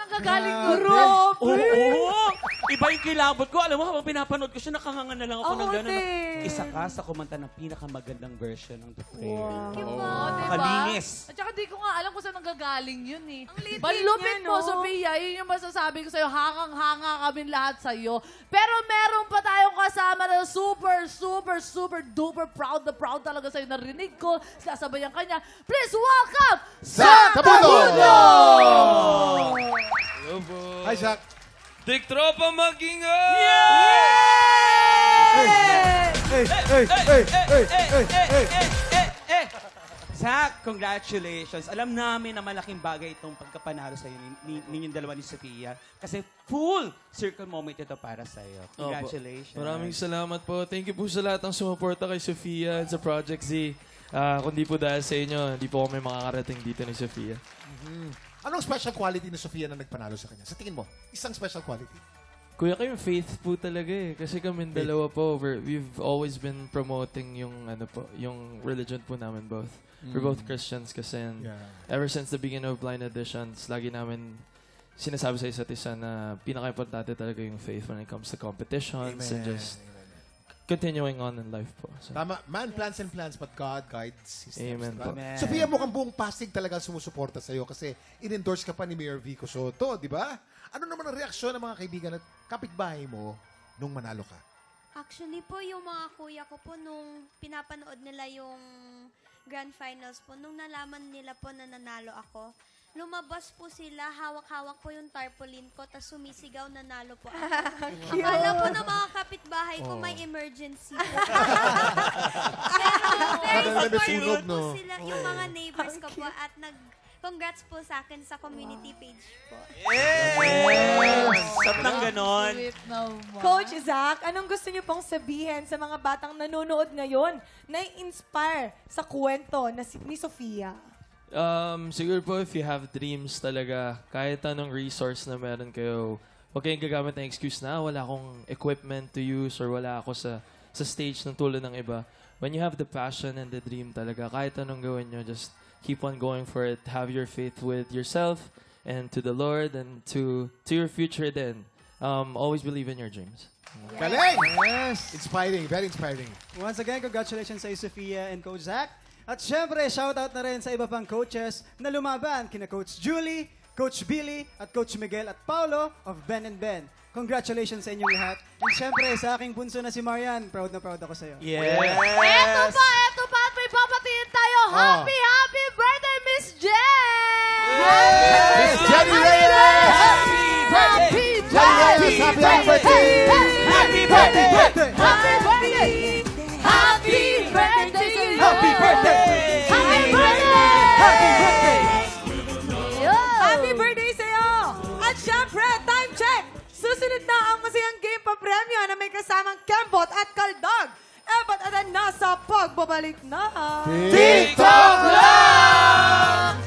nanggagaling yun? Oo! Iba yung kilabot ko. Alam mo, habang pinapanood ko siya, nakanganga na lang ako ng gano'n. din. Isa ka sa kumanta ng pinakamagandang version ng The Prayer. Diba? Kalinis. At saka di ko nga alam kung saan nanggagaling yun eh. Ang lit-lit Balupit niya, mo, no? Sophia. Yun yung masasabi ko sa'yo. Hangang-hanga kami lahat sa'yo. Pero meron pa tayong kasama na super duper proud na proud talaga sa'yo. Narinig ko. Sasabayan kanya. Please welcome Zach Tabudo! Hello po. Hi, Zach. Tik Tropa mag-ingat! Zach, congratulations. Alam namin na malaking bagay itong pagkapanalo sa'yo ninyong dalawa ni Sophia. Kasi full circle moment ito para sa'yo. Congratulations. Maraming salamat po. Thank you po sa lahat ng sumuporta kay Sophia at sa Project Z. Kundi po dahil sa inyo, hindi po kami makakarating dito ni Sophia. Anong special quality ni Sofia na nagpanalo sa kanya? Sa tingin mo, isang special quality. Kuya kayo, faith po talaga eh. Kasi kami dalawa po, we've always been promoting yung, yung religion po namin both. We're both Christians kasi ever since the beginning of Blind Editions, lagi namin sinasabi sa isa't isa na pinaka-importante talaga yung faith when it comes to competitions and just continuing on in life po. So, Tama, man plans and plans, but God guides his steps. Amen diba? po. Amen. Sofia, mukhang buong Pasig talaga sumusuporta sa'yo kasi in-endorse ka pa ni Mayor Vico Soto, di ba? Ano naman ang reaksyon ng mga kaibigan at kapitbahay mo nung manalo ka? Actually po, yung mga kuya ko po, nung pinapanood nila yung grand finals po, nung nalaman nila po na nanalo ako, lumabas po sila, hawak-hawak po yung tarpaulin ko, tapos sumisigaw, nanalo po ako. Akala po ng mga kapitbahay ko may emergency po. Pero Parang very nasunog, supportive no? po sila, yung mga neighbors ko po, at congrats po sa akin sa community page po. Sat ng ganon. Sweet naman. Coach Zach, anong gusto niyo pong sabihin sa mga batang nanonood ngayon na inspire sa kwento ni Sofia? siguro po if you have dreams talaga, kahit anong resource na meron kayo, huwag kayong gagamit ng excuse na wala akong equipment to use or wala ako sa stage ng tulad ng iba. When you have the passion and the dream talaga, kahit anong gawin nyo, just keep on going for it. Have your faith with yourself and to the Lord and to your future then. Always believe in your dreams. Galing! Yes! Inspiring, very inspiring. Once again, congratulations sa Sophia and Coach Zach. At syempre, shoutout na rin sa iba pang coaches na lumaban, kina Coach Julie, Coach Billy, at Coach Miguel at Paulo of Ben & Ben. Congratulations sa inyong lahat. And syempre, sa aking bunso na si Marian, proud na proud ako sa iyo. Yes! Eto pa, at may papatiin tayo. Happy birthday, Miss Jen! Miss Jenny Reyes! Happy Jenny Reyes, happy birthday! Happy birthday! Happy birthday! Happy birthday! Happy birthday! Happy birthday! Happy birthday! Happy birthday sa'yo! At syempre, time check! Susunod na ang masayang game pa premyo na may kasamang Kembot at Kaldag. Ebat at nasa pagbabalik na. TikTok Live!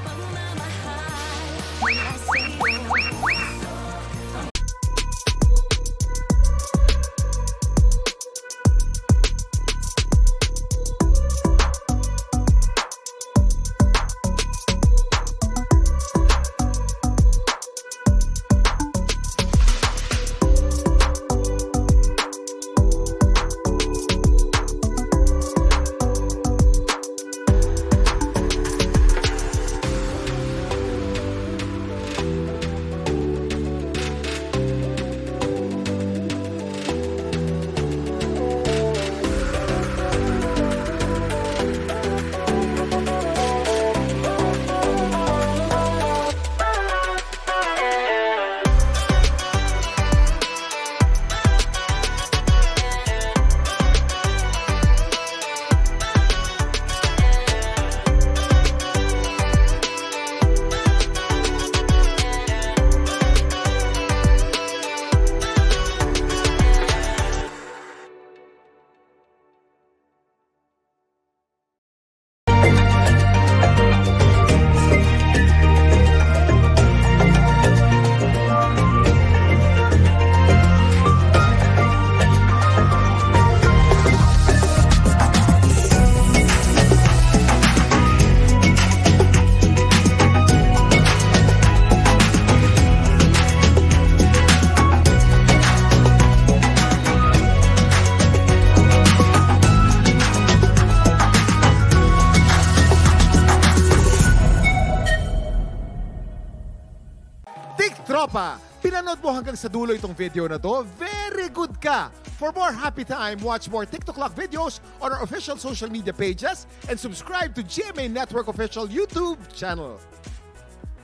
pa, pinanood mo hanggang sa dulo itong video na to, very good ka! For more happy time, watch more TikTok Clock videos on our official social media pages and subscribe to GMA Network official YouTube channel.